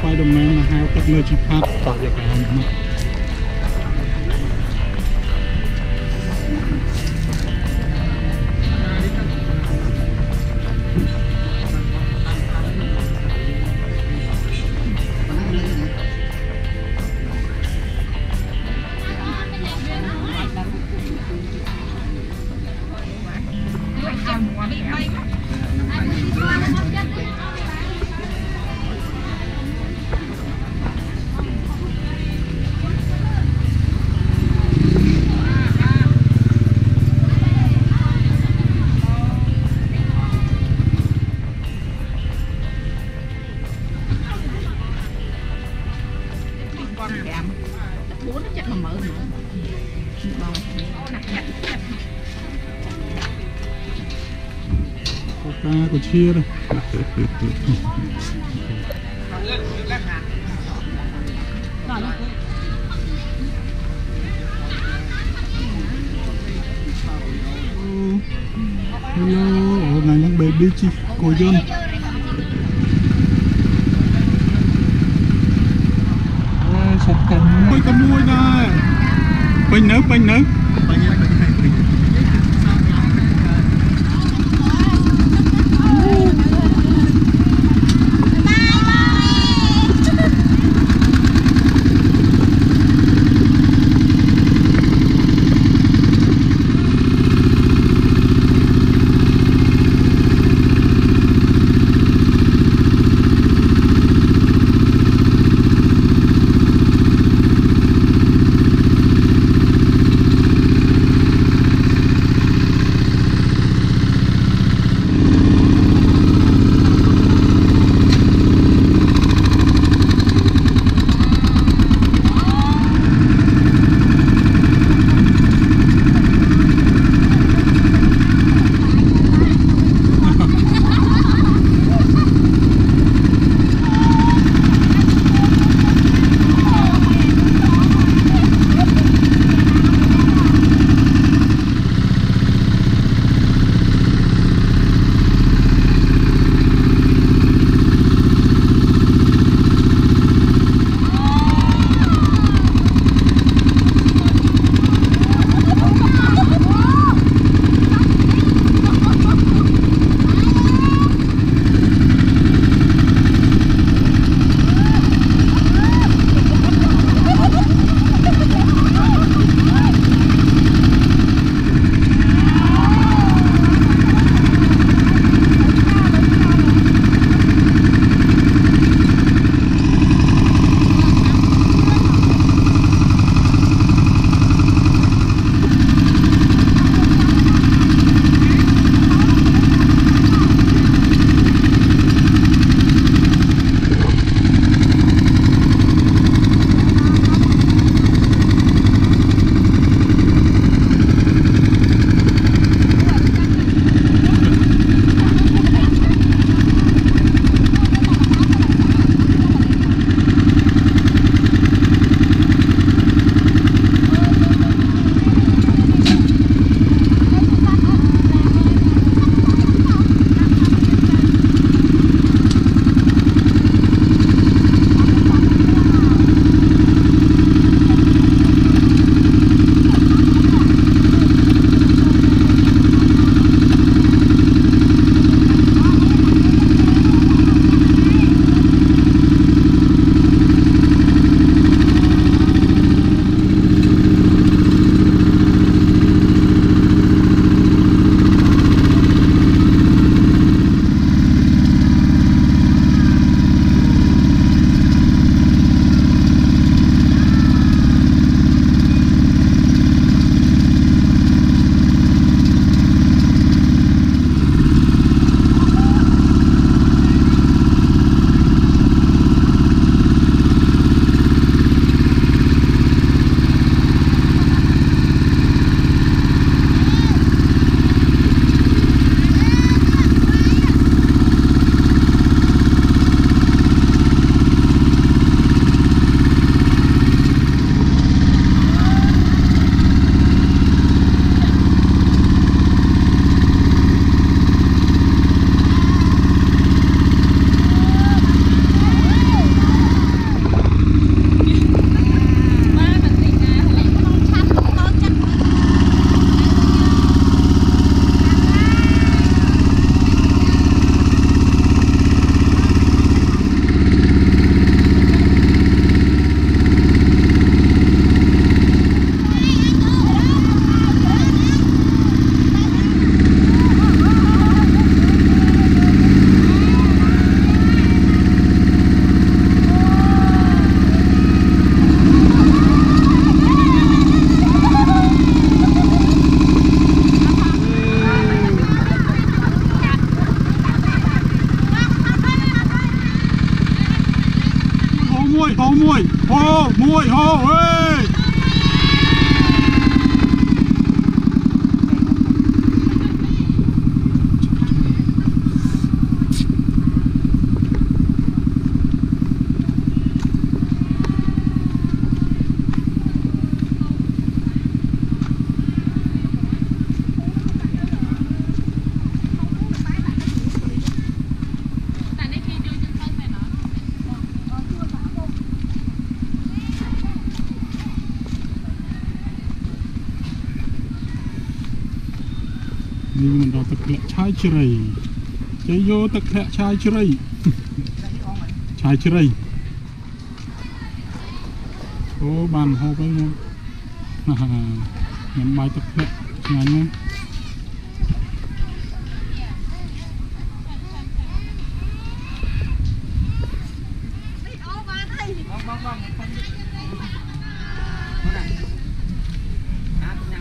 Spider-Man là hai tắc nơi Chiphat tỏ ra cả hồng mắt. Cá của chia đây. Hello, hôm nay đang baby chi cô dân. Sạch cầm nuôi con nuôi đây. Bình nữa. hô mùi hô ơi mình đào tập lệ Chhay Chrey chơi vô tập lệ Chhay Chrey Chhay Chrey ô bàn hộp ấy luôn nhắm bài tập lệ ngắn luôn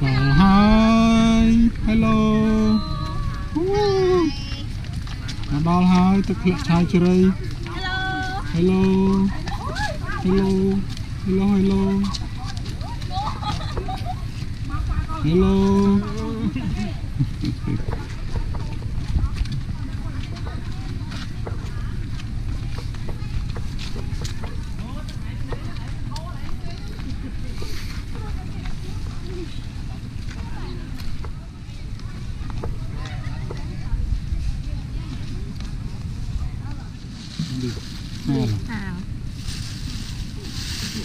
hi hello đo hai tập lệ Chhay Chrey hello hello hello hello hello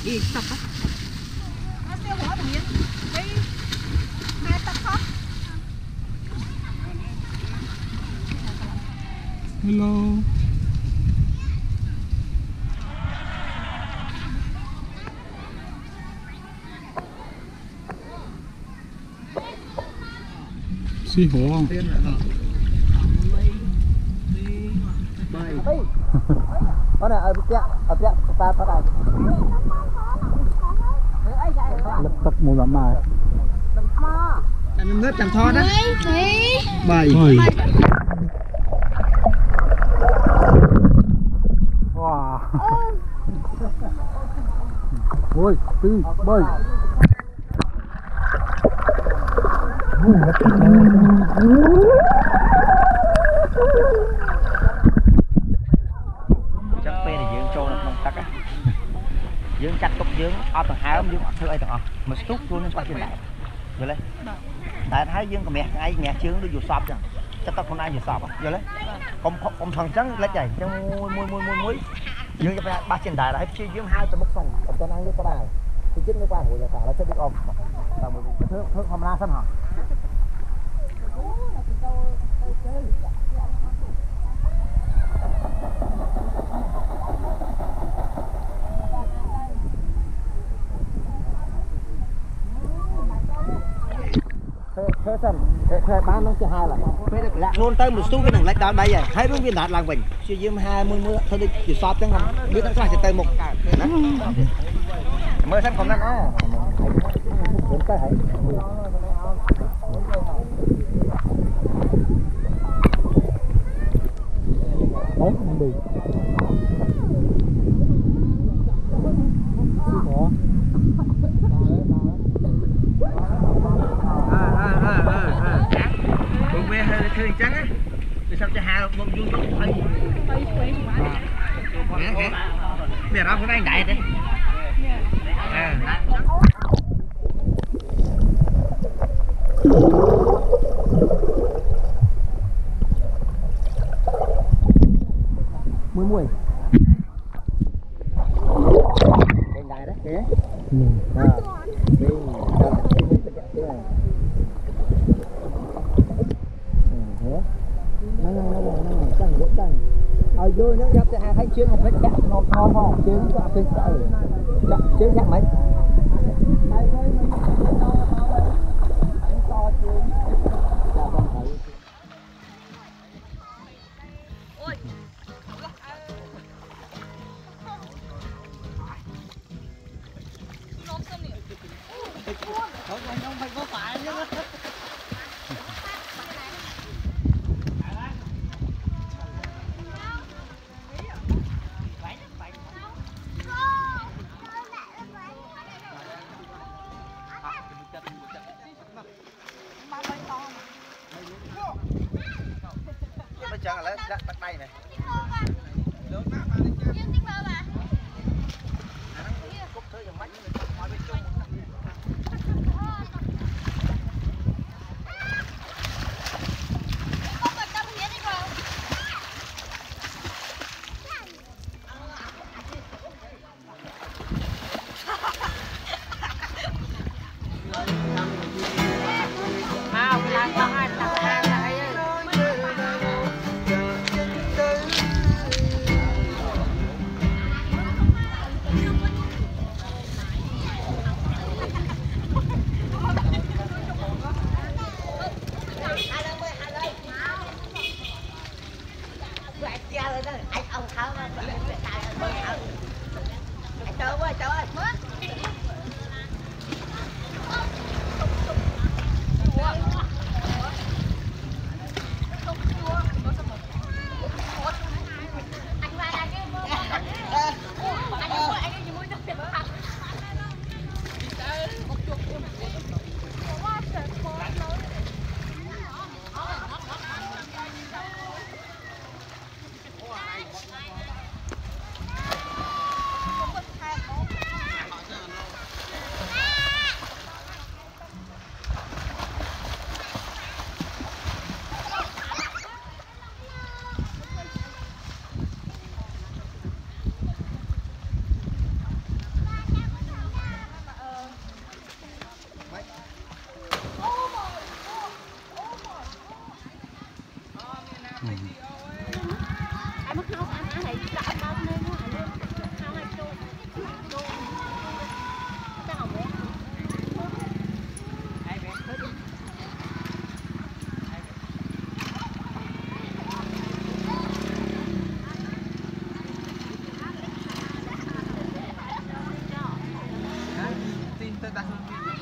Đi tập á. Nó tiêu hóa bằng cái hai tập khóc. Hello. Xí hổ không? Có này ở phía ta phát này lập tức mùi lắm mà em nước chẳng thon đó bảy wow ôi tư bơi dương chặt cục dương ở tầng hai ông dương thưa ai tầng mà stút luôn nên qua trên lại rồi lấy tại thấy dương còn mẹ ai mẹ chướng nó dù sọp chẳng chắc tao không ai dù sọp rồi lấy ông thằng trắng lấy chảy cho muối dương cho ba trên đài là hết chi dương hai tầng bốc xong ông cho năng nước có bài thì chính nó qua hồi giờ cả là chơi biết ôm tao một thương hôm nay sân hả thuê bán nó cho hai là luôn tới một số cái đằng lách đó đây rồi thấy đúng viên đạt làng mình siêu dương 20 mưa thôi đi chỉ sọp chẳng không biết nó sẽ tới một mưa sắp còn nó thương trắng á, để sao cho hà một dung tốt thay. Để ra cái này đại đấy. Mùi. Cái đại đấy. Vô nó gặp cho hai chuyến một cái chặt nó không chuyến có cái chuyến khác mấy không phải có phải chứ chẳng là đặt bắt tay này cúc thứ dòng mắt mọi bên chung Hãy subscribe cho kênh Ghiền Mì Gõ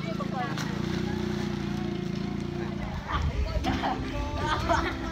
để không bỏ lỡ